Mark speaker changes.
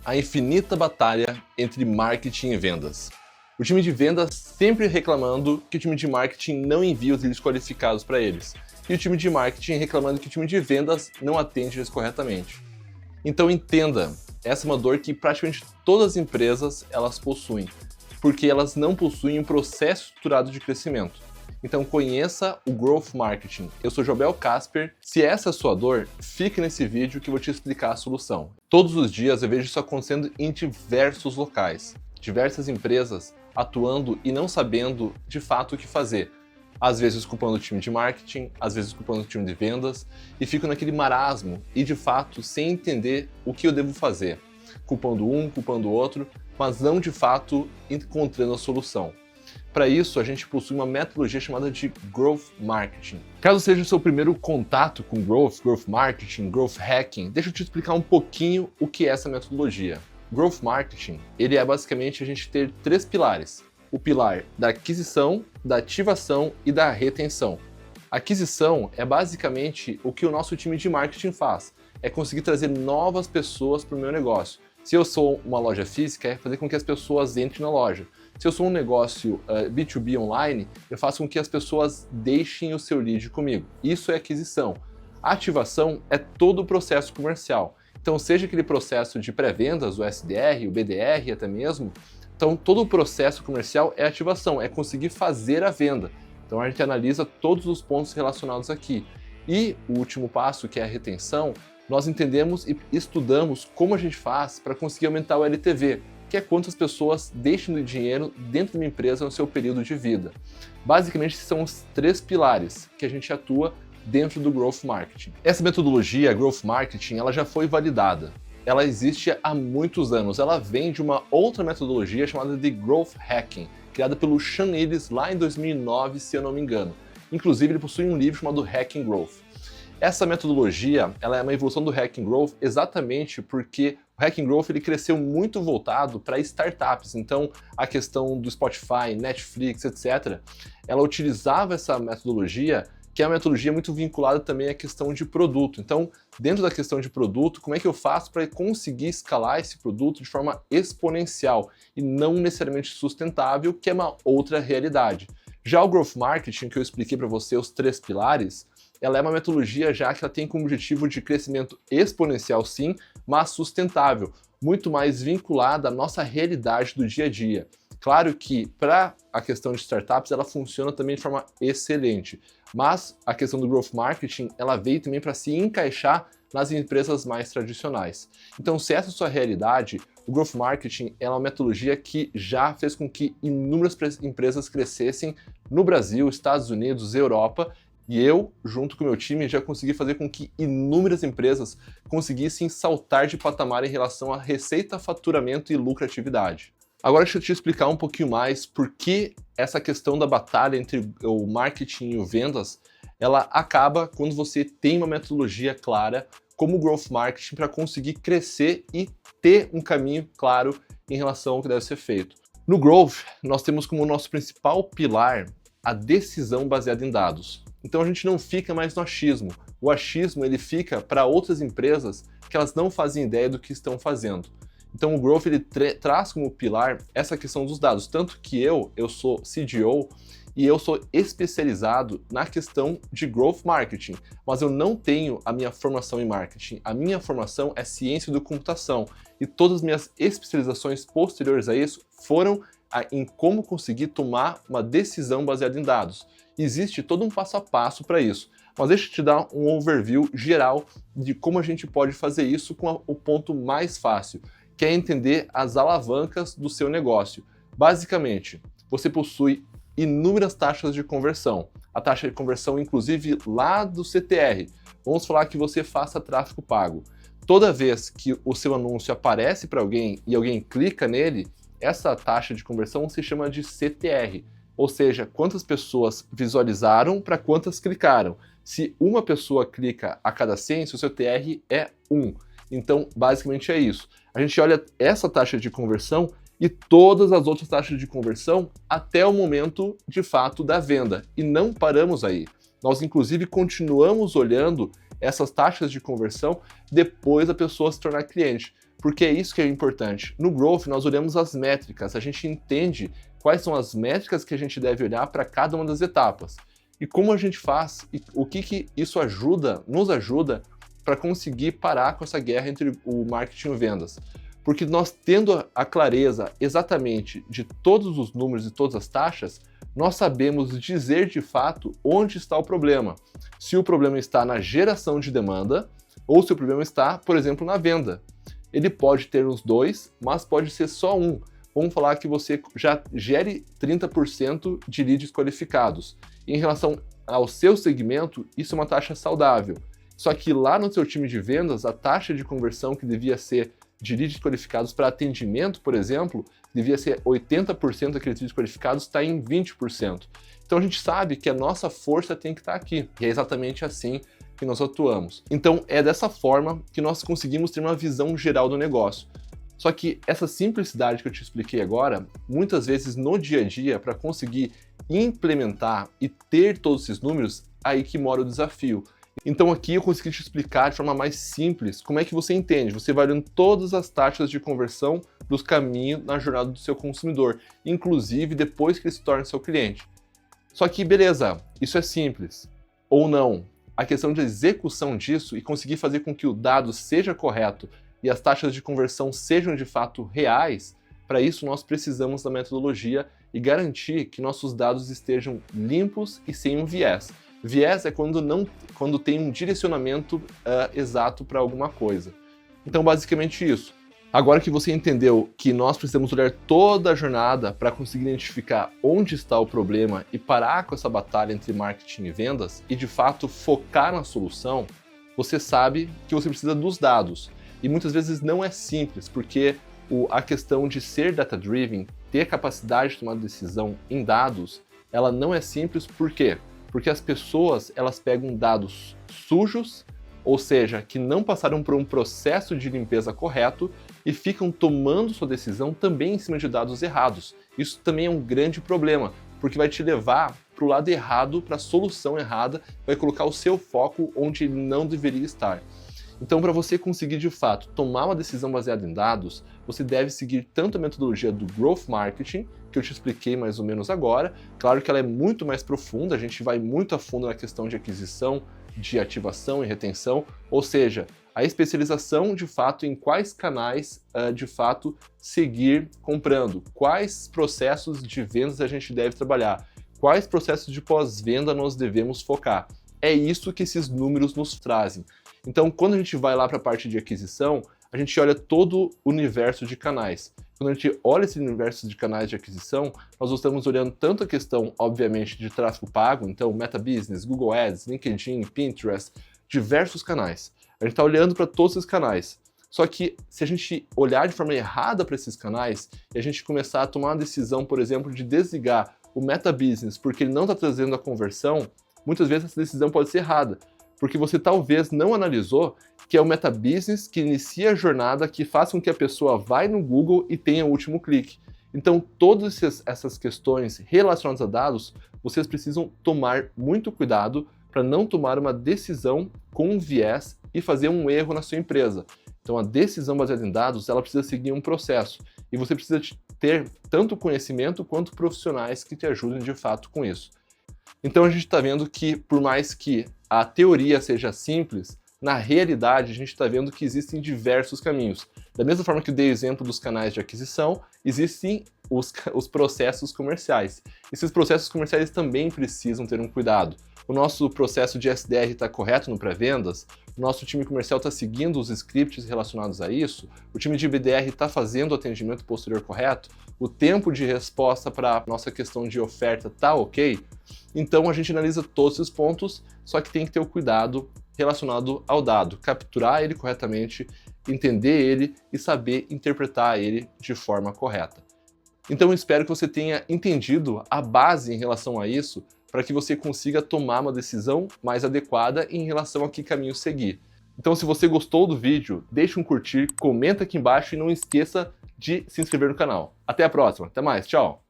Speaker 1: a infinita batalha entre marketing e vendas. O time de vendas sempre reclamando que o time de marketing não envia os leads qualificados para eles, e o time de marketing reclamando que o time de vendas não atende eles corretamente. Então entenda, essa é uma dor que praticamente todas as empresas elas possuem, porque elas não possuem um processo estruturado de crescimento. Então conheça o Growth Marketing. Eu sou Jobel Casper. Se essa é a sua dor, fique nesse vídeo que eu vou te explicar a solução. Todos os dias eu vejo isso acontecendo em diversos locais. Diversas empresas atuando e não sabendo de fato o que fazer. Às vezes culpando o time de marketing, às vezes culpando o time de vendas, e fico naquele marasmo e de fato sem entender o que eu devo fazer. Culpando um, culpando o outro, mas não de fato encontrando a solução. Para isso, a gente possui uma metodologia chamada de Growth Marketing. Caso seja o seu primeiro contato com Growth Marketing, Growth Hacking, deixa eu te explicar um pouquinho o que é essa metodologia. Growth Marketing, ele é basicamente a gente ter três pilares. O pilar da aquisição, da ativação e da retenção. A aquisição é basicamente o que o nosso time de marketing faz. É conseguir trazer novas pessoas para o meu negócio. Se eu sou uma loja física, é fazer com que as pessoas entrem na loja. Se eu sou um negócio B2B online, eu faço com que as pessoas deixem o seu lead comigo. Isso é aquisição. A ativação é todo o processo comercial. Então, seja aquele processo de pré-vendas, o SDR, o BDR até mesmo, então todo o processo comercial é ativação, é conseguir fazer a venda. Então a gente analisa todos os pontos relacionados aqui. E o último passo, que é a retenção, nós entendemos e estudamos como a gente faz para conseguir aumentar o LTV, que é quantas pessoas deixam de dinheiro dentro de uma empresa no seu período de vida. Basicamente, esses são os três pilares que a gente atua dentro do Growth Marketing. Essa metodologia, Growth Marketing, ela já foi validada. Ela existe há muitos anos. Ela vem de uma outra metodologia chamada de Growth Hacking, criada pelo Sean Ellis lá em 2009, se eu não me engano. Inclusive, ele possui um livro chamado Hacking Growth. Essa metodologia ela é uma evolução do Hacking Growth exatamente porque o Hacking Growth ele cresceu muito voltado para startups. Então, a questão do Spotify, Netflix, etc., ela utilizava essa metodologia, que é uma metodologia muito vinculada também à questão de produto. Então, dentro da questão de produto, como é que eu faço para conseguir escalar esse produto de forma exponencial e não necessariamente sustentável, que é uma outra realidade. Já o Growth Marketing, que eu expliquei para você os três pilares, ela é uma metodologia já que ela tem como objetivo de crescimento exponencial sim, mas sustentável, muito mais vinculada à nossa realidade do dia a dia. Claro que para a questão de startups ela funciona também de forma excelente, mas a questão do Growth Marketing ela veio também para se encaixar nas empresas mais tradicionais. Então, se essa é a sua realidade, o Growth Marketing é uma metodologia que já fez com que inúmeras empresas crescessem no Brasil, Estados Unidos, Europa. E eu, junto com o meu time, já consegui fazer com que inúmeras empresas conseguissem saltar de patamar em relação a receita, faturamento e lucratividade. Agora deixa eu te explicar um pouquinho mais por que essa questão da batalha entre o marketing e o vendas, ela acaba quando você tem uma metodologia clara como o Growth Marketing para conseguir crescer e ter um caminho claro em relação ao que deve ser feito. No Growth, nós temos como nosso principal pilar a decisão baseada em dados. Então a gente não fica mais no achismo. O achismo ele fica para outras empresas que elas não fazem ideia do que estão fazendo. Então o Growth ele traz como pilar essa questão dos dados. Tanto que eu sou CDO e eu sou especializado na questão de Growth Marketing, mas eu não tenho a minha formação em marketing. A minha formação é ciência da computação e todas as minhas especializações posteriores a isso foram em como conseguir tomar uma decisão baseada em dados. Existe todo um passo a passo para isso, mas deixa eu te dar um overview geral de como a gente pode fazer isso com o ponto mais fácil, que é entender as alavancas do seu negócio. Basicamente, você possui inúmeras taxas de conversão. A taxa de conversão, inclusive, lá do CTR. Vamos falar que você faça tráfego pago. Toda vez que o seu anúncio aparece para alguém e alguém clica nele, essa taxa de conversão se chama de CTR, ou seja, quantas pessoas visualizaram para quantas clicaram. Se uma pessoa clica a cada 100, seu CTR é 1. Então, basicamente é isso. A gente olha essa taxa de conversão e todas as outras taxas de conversão até o momento, de fato, da venda. E não paramos aí. Nós, inclusive, continuamos olhando essas taxas de conversão depois da pessoa se tornar cliente. porque é isso que é importante. No Growth, nós olhamos as métricas, a gente entende quais são as métricas que a gente deve olhar para cada uma das etapas. E como a gente faz, e o que isso nos ajuda para conseguir parar com essa guerra entre o marketing e vendas. Porque nós tendo a clareza exatamente de todos os números e todas as taxas, nós sabemos dizer de fato onde está o problema. Se o problema está na geração de demanda ou se o problema está, por exemplo, na venda. Ele pode ter os dois, mas pode ser só um. Vamos falar que você já gere 30% de leads qualificados. Em relação ao seu segmento, isso é uma taxa saudável. Só que lá no seu time de vendas, a taxa de conversão que devia ser de leads qualificados para atendimento, por exemplo, devia ser 80% daqueles leads qualificados, está em 20%. Então a gente sabe que a nossa força tem que estar aqui. E é exatamente assim que nós atuamos. Então é dessa forma que nós conseguimos ter uma visão geral do negócio. Só que essa simplicidade que eu te expliquei agora, muitas vezes no dia a dia, para conseguir implementar e ter todos esses números, aí que mora o desafio. Então aqui eu consegui te explicar de forma mais simples como é que você entende. Você vai olhando todas as taxas de conversão dos caminhos na jornada do seu consumidor, inclusive depois que ele se torna seu cliente. Só que beleza, isso é simples. Ou não. A questão de execução disso e conseguir fazer com que o dado seja correto e as taxas de conversão sejam de fato reais, para isso nós precisamos da metodologia e garantir que nossos dados estejam limpos e sem um viés. Viés é quando tem um direcionamento exato para alguma coisa. Então, basicamente isso. Agora que você entendeu que nós precisamos olhar toda a jornada para conseguir identificar onde está o problema e parar com essa batalha entre marketing e vendas e, de fato, focar na solução, você sabe que você precisa dos dados. E muitas vezes não é simples, porque a questão de ser data-driven, ter capacidade de tomar decisão em dados, ela não é simples. Por quê? Porque as pessoas, elas pegam dados sujos, ou seja, que não passaram por um processo de limpeza correto e ficam tomando sua decisão também em cima de dados errados. Isso também é um grande problema, porque vai te levar para o lado errado, para a solução errada, vai colocar o seu foco onde ele não deveria estar. Então, para você conseguir, de fato, tomar uma decisão baseada em dados, você deve seguir tanto a metodologia do Growth Marketing, que eu te expliquei mais ou menos agora. Claro que ela é muito mais profunda, a gente vai muito a fundo na questão de aquisição, de ativação e retenção, ou seja, a especialização, de fato, em quais canais, de fato, seguir comprando, quais processos de vendas a gente deve trabalhar, quais processos de pós-venda nós devemos focar. É isso que esses números nos trazem. Então, quando a gente vai lá para a parte de aquisição, a gente olha todo o universo de canais. Quando a gente olha esse universo de canais de aquisição, nós estamos olhando tanto a questão, obviamente, de tráfego pago, então Meta Business, Google Ads, LinkedIn, Pinterest, diversos canais. A gente está olhando para todos esses canais. Só que se a gente olhar de forma errada para esses canais e a gente começar a tomar uma decisão, por exemplo, de desligar o Meta Business porque ele não está trazendo a conversão, muitas vezes essa decisão pode ser errada. Porque você talvez não analisou que é o Meta Business que inicia a jornada, que faz com que a pessoa vá no Google e tenha o último clique. Então, todas essas questões relacionadas a dados, vocês precisam tomar muito cuidado para não tomar uma decisão com um viés e fazer um erro na sua empresa. Então, a decisão baseada em dados, ela precisa seguir um processo. E você precisa ter tanto conhecimento quanto profissionais que te ajudem de fato com isso. Então, a gente está vendo que, por mais que a teoria seja simples, na realidade a gente está vendo que existem diversos caminhos. Da mesma forma que eu dei o exemplo dos canais de aquisição, existem os processos comerciais. Esses processos comerciais também precisam ter um cuidado. O nosso processo de SDR está correto no pré-vendas? O nosso time comercial está seguindo os scripts relacionados a isso? O time de BDR está fazendo o atendimento posterior correto? O tempo de resposta para a nossa questão de oferta está ok? Então a gente analisa todos esses pontos, só que tem que ter o cuidado relacionado ao dado, capturar ele corretamente, entender ele e saber interpretar ele de forma correta. Então eu espero que você tenha entendido a base em relação a isso, para que você consiga tomar uma decisão mais adequada em relação a que caminho seguir. Então, se você gostou do vídeo, deixa um curtir, comenta aqui embaixo e não esqueça de se inscrever no canal. Até a próxima, até mais, tchau!